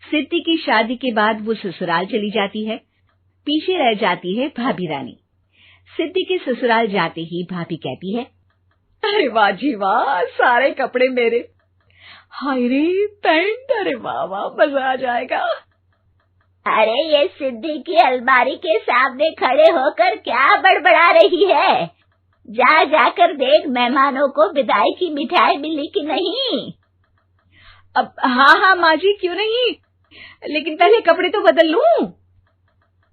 सिद्धि की शादी के बाद वो ससुराल चली जाती है। पीछे रह जाती है भाभी रानी। सिद्धि के ससुराल जाते ही भाभी कहती है, अरे वाह जी वाह, सारे कपड़े मेरे। हाय रे पैंट, अरे वाह वाह, मजा आ जाएगा। अरे ये सिद्धि की अलमारी के सामने खड़े होकर क्या बड़बड़ा रही है? जाकर देख मेहमानों को विदाई की मिठाई मिली कि नहीं। अब हाँ माँ जी, क्यों नहीं, लेकिन पहले कपड़े तो बदल लूं।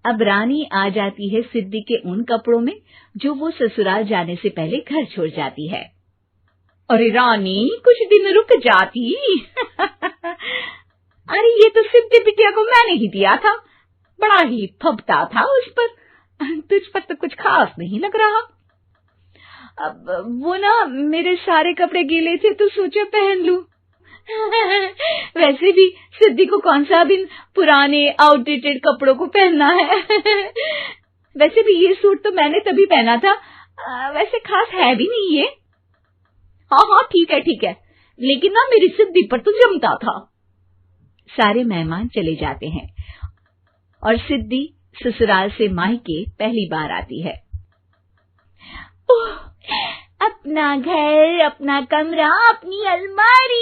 अब रानी आ जाती है सिद्धि के उन कपड़ों में जो वो ससुराल जाने से पहले घर छोड़ जाती है। अरे रानी, कुछ दिन रुक जाती। अरे ये तो सिद्धि बिटिया को मैंने ही दिया था, बड़ा ही फबता था उस पर, तुझ पर तो कुछ खास नहीं लग रहा। अब वो ना मेरे सारे कपड़े गीले थे तो सोचा पहन लूं। वैसे भी सिद्धि को कौन सा भी पुराने आउटडेटेड कपड़ों को पहनना है। वैसे भी ये सूट तो मैंने तभी पहना था, वैसे खास है भी नहीं ये। हाँ ठीक है, लेकिन ना मेरी सिद्धि पर तो जमता था। सारे मेहमान चले जाते हैं और सिद्धि ससुराल से मायके पहली बार आती है। अपना घर, अपना कमरा, अपनी अलमारी।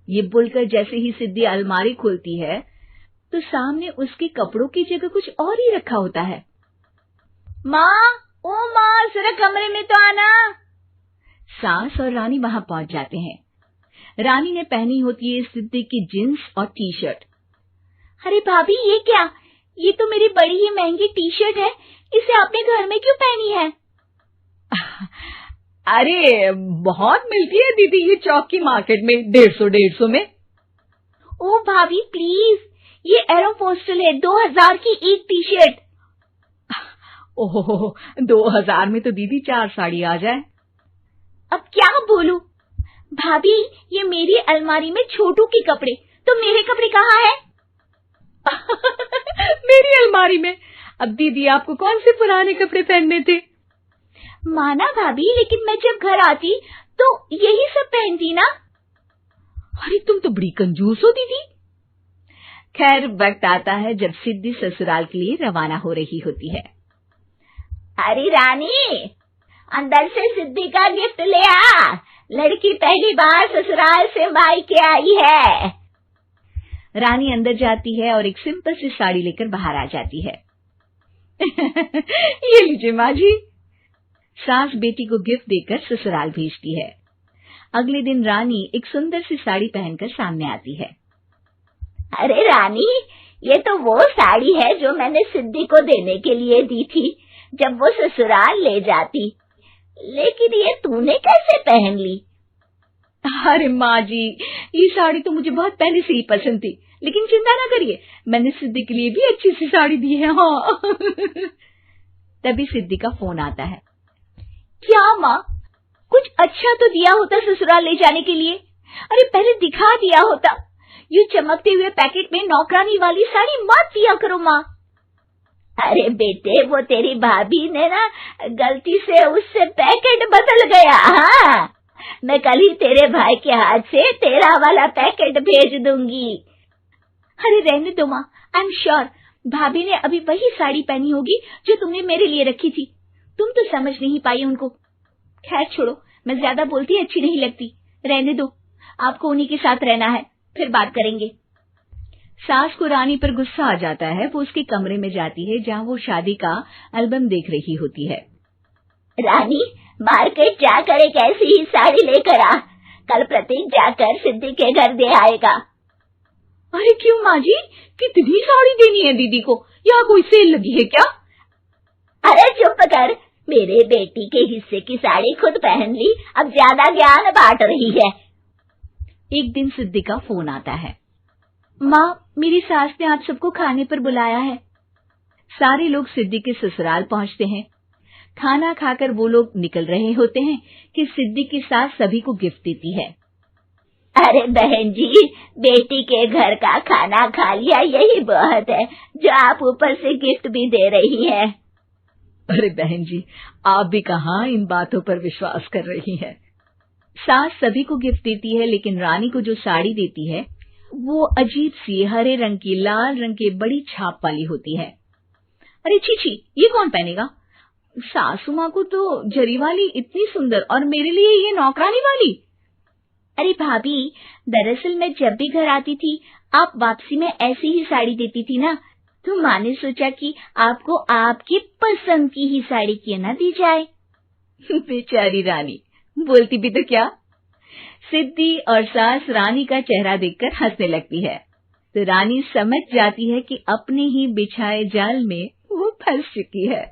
ये बोलकर जैसे ही सिद्धि अलमारी खोलती है तो सामने उसके कपड़ों की जगह कुछ और ही रखा होता है। माँ, जरा कमरे में तो आना। सास और रानी वहां पहुंच जाते हैं। रानी ने पहनी होती है सिद्धि की जींस और टी शर्ट। अरे भाभी, ये क्या? ये तो मेरी बड़ी ही महंगी टी शर्ट है, इसे आपने घर में क्यों पहनी है? अरे बहुत मिलती है दीदी ये चौक की मार्केट में, 150 में। ओ भाभी प्लीज, ये एरोपोस्टल है, 2000 की एक टी शर्ट। ओहो, 2000 में तो दीदी 4 साड़ी आ जाए। अब क्या बोलूं? भाभी, ये मेरी अलमारी में छोटू के कपड़े, तो मेरे कपड़े कहाँ हैं? मेरी अलमारी में? अब दीदी आपको कौन से पुराने कपड़े पहनने थे? माना भाभी, लेकिन मैं जब घर आती तो यही सब पहनती ना। अरे तुम तो बड़ी कंजूस हो दीदी। खैर, वक्त आता है जब सिद्धि ससुराल के लिए रवाना हो रही होती है। अरे रानी, अंदर से सिद्धि का गिफ्ट ले आ, लड़की पहली बार ससुराल से मायके आई है। रानी अंदर जाती है और एक सिंपल सी साड़ी लेकर बाहर आ जाती है। ये लीजिए माँ जी। सास बेटी को गिफ्ट देकर ससुराल भेजती है। अगले दिन रानी एक सुंदर सी साड़ी पहनकर सामने आती है। अरे रानी, ये तो वो साड़ी है जो मैंने सिद्धि को देने के लिए दी थी जब वो ससुराल ले जाती, लेकिन ये तूने कैसे पहन ली? अरे माँ जी, ये साड़ी तो मुझे बहुत पहले से ही पसंद थी, लेकिन चिंता ना करिए, मैंने सिद्धि के लिए भी अच्छी सी साड़ी दी है। हाँ। तभी सिद्धि का फोन आता है। क्या माँ, कुछ अच्छा तो दिया होता ससुराल ले जाने के लिए। अरे पहले दिखा दिया होता। ये चमकते हुए पैकेट में नौकरानी वाली साड़ी मत दिया करो माँ। अरे बेटे, वो तेरी भाभी ने ना गलती से उससे पैकेट बदल गया। हाँ, मैं कल ही तेरे भाई के हाथ से तेरा वाला पैकेट भेज दूंगी। अरे रहने दो माँ, आई एम श्योर भाभी ने अभी वही साड़ी पहनी होगी जो तुमने मेरे लिए रखी थी। तुम तो समझ नहीं पाई उनको। खैर छोड़ो, मैं ज्यादा बोलती अच्छी नहीं लगती, रहने दो, आपको उन्हीं के साथ रहना है, फिर बात करेंगे। सास को रानी पर गुस्सा आ जाता है। वो उसके कमरे में जाती है जहाँ वो शादी का एल्बम देख रही होती है। रानी, मार्केट जाकर एक ऐसी ही साड़ी लेकर आ, कल प्रतीक जाकर सिद्धि के घर दे आएगा। अरे क्यों माँ जी, कितनी साड़ी देनी है दीदी को? यहाँ कोई सेल लगी है क्या? अरे चुप कर, मेरे बेटी के हिस्से की साड़ी खुद पहन ली, अब ज्यादा ज्ञान बांट रही है। एक दिन सिद्धि का फोन आता है। माँ, मेरी सास ने आप सबको खाने पर बुलाया है। सारे लोग सिद्धि के ससुराल पहुँचते हैं। खाना खाकर वो लोग निकल रहे होते हैं कि सिद्धि की सास सभी को गिफ्ट देती है। अरे बहन जी, बेटी के घर का खाना खा लिया, यही बहुत है जो आप ऊपर से गिफ्ट भी दे रही है। अरे बहन जी, आप भी कहाँ इन बातों पर विश्वास कर रही हैं। सास सभी को गिफ्ट देती है, लेकिन रानी को जो साड़ी देती है वो अजीब सी हरे रंग की लाल रंग के बड़ी छाप वाली होती है। अरे छी, ये कौन पहनेगा? सासू माँ को तो जरी वाली इतनी सुंदर, और मेरे लिए ये नौकरानी वाली। अरे भाभी, दरअसल मैं जब भी घर आती थी आप वापसी में ऐसी ही साड़ी देती थी ना, तो माँ ने सोचा कि आपको आपकी पसंद की ही साड़ी क्यों ना दी जाए। बेचारी रानी, बोलती भी तो क्या। सिद्धि और सास रानी का चेहरा देखकर हंसने लगती है, तो रानी समझ जाती है कि अपने ही बिछाए जाल में वो फंस चुकी है।